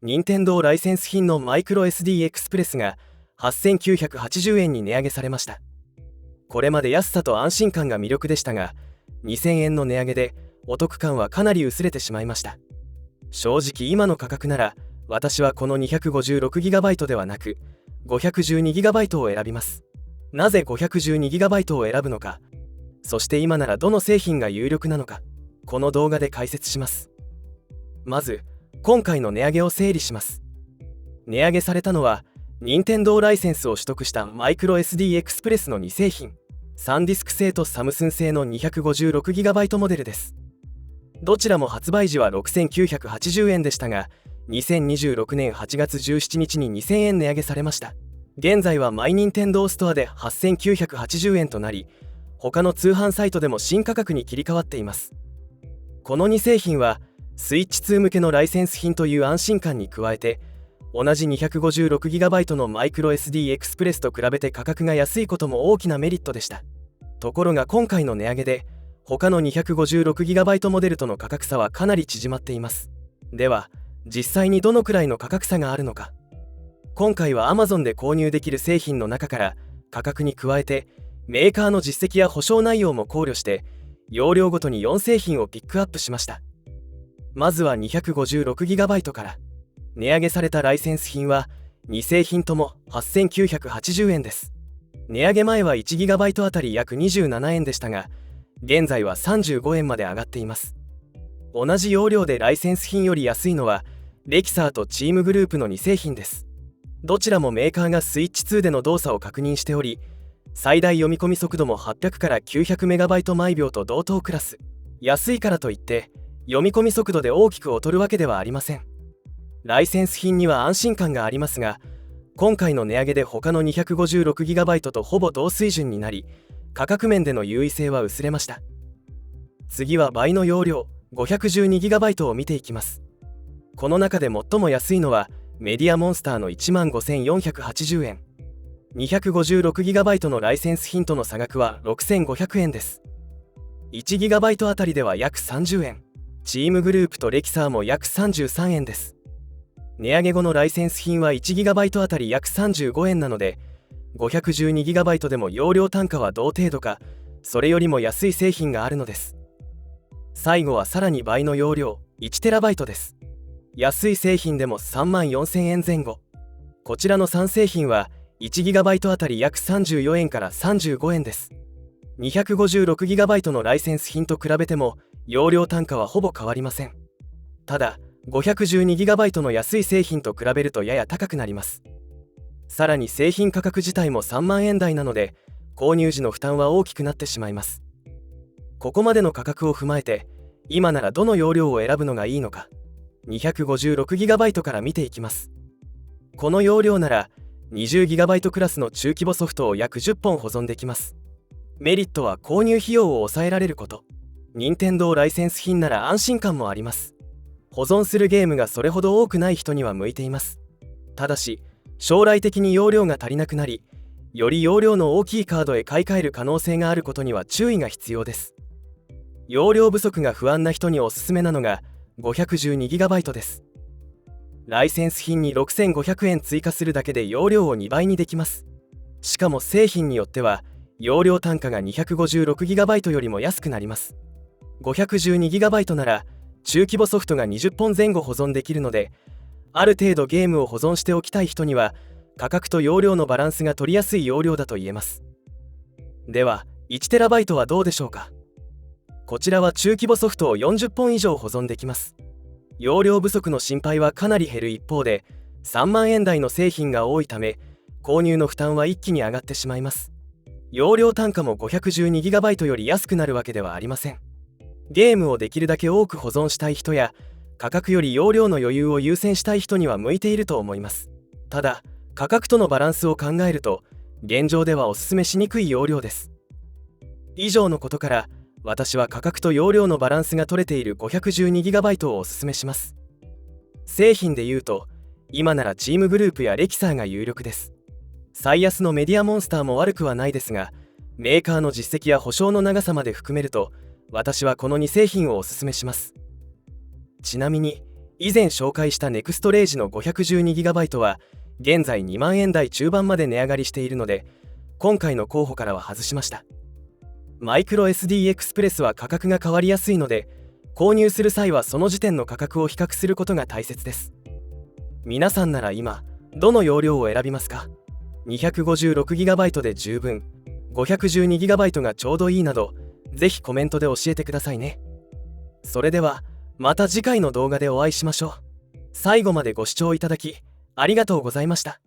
任天堂ライセンス品のマイクロ SD エクスプレスが8980円に値上げされました。これまで安さと安心感が魅力でしたが、2000円の値上げでお得感はかなり薄れてしまいました。正直今の価格なら私はこの 256GB ではなく 512GB を選びます。なぜ 512GB を選ぶのか、そして今ならどの製品が有力なのか、この動画で解説します。まず今回の値上げを整理します。値上げされたのは任天堂ライセンスを取得したマイクロ SD エクスプレスの2製品、サンディスク製とサムスン製の 256GB モデルです。どちらも発売時は6980円でしたが、2026年8月17日に2000円値上げされました。現在はマイニンテンドーストアで8980円となり、他の通販サイトでも新価格に切り替わっています。この2製品はスイッチ2向けのライセンス品という安心感に加えて、同じ 256GB のマイクロ SD エクスプレスと比べて価格が安いことも大きなメリットでした。ところが今回の値上げで他の 256GB モデルとの価格差はかなり縮まっています。では実際にどのくらいの価格差があるのか。今回は Amazon で購入できる製品の中から価格に加えてメーカーの実績や保証内容も考慮して容量ごとに4製品をピックアップしました。まずは 256GB から。値上げされたライセンス品は2製品とも8980円です。値上げ前は 1GB あたり約27円でしたが、現在は35円まで上がっています。同じ容量でライセンス品より安いのはレキサーとチームグループの2製品です。どちらもメーカーがスイッチ2での動作を確認しており、最大読み込み速度も800から 900MB 毎秒と同等クラス。安いからといって読み込み速度で大きく劣るわけではありません。ライセンス品には安心感がありますが、今回の値上げで他の 256GB とほぼ同水準になり、価格面での優位性は薄れました。次は倍の容量 512GB を見ていきます。この中で最も安いのはメディアモンスターの 15,480 円。256GB のライセンス品との差額は6500円です。1GB あたりでは約30円。チームグループとレキサーも約33円です。値上げ後のライセンス品は 1GB あたり約35円なので、512GB でも容量単価は同程度かそれよりも安い製品があるのです。最後はさらに倍の容量 1TB です。安い製品でも34,000円前後。こちらの3製品は 1GB あたり約34円から35円です。256GB のライセンス品と比べても容量単価はほぼ変わりません。ただ512GB の安い製品と比べるとやや高くなります。さらに製品価格自体も3万円台なので購入時の負担は大きくなってしまいます。ここまでの価格を踏まえて今ならどの容量を選ぶのがいいのか、 256GB から見ていきます。この容量なら 20GB クラスの中規模ソフトを約10本保存できます。メリットは購入費用を抑えられること。任天堂ライセンス品なら安心感もあります。保存するゲームがそれほど多くない人には向いています。ただし将来的に容量が足りなくなり、より容量の大きいカードへ買い替える可能性があることには注意が必要です。容量不足が不安な人におすすめなのが 512GB です。ライセンス品に6500円追加するだけで容量を2倍にできます。しかも製品によっては容量単価が 256GB よりも安くなります。 512GB なら中規模ソフトが20本前後保存できるので、ある程度ゲームを保存しておきたい人には価格と容量のバランスが取りやすい容量だと言えます。では 1TB はどうでしょうか。こちらは中規模ソフトを40本以上保存できます。容量不足の心配はかなり減る一方で、3万円台の製品が多いため購入の負担は一気に上がってしまいます。容量単価も 512GB より安くなるわけではありません。ゲームをできるだけ多く保存したい人や価格より容量の余裕を優先したい人には向いていると思います。ただ価格とのバランスを考えると現状ではおすすめしにくい容量です。以上のことから私は価格と容量のバランスが取れている 512GB をおすすめします。製品でいうと今ならチームグループやレキサーが有力です。最安のメディアモンスターも悪くはないですが、メーカーの実績や保証の長さまで含めると私はこの2製品をおすすめします。ちなみに以前紹介したネクストレイジの 512GB は現在2万円台中盤まで値上がりしているので、今回の候補からは外しました。マイクロ SD エクスプレスは価格が変わりやすいので、購入する際はその時点の価格を比較することが大切です。皆さんなら今どの容量を選びますか？ 256GB で十分、512GB がちょうどいいなど、ぜひコメントで教えてくださいね。それではまた次回の動画でお会いしましょう。最後までご視聴いただきありがとうございました。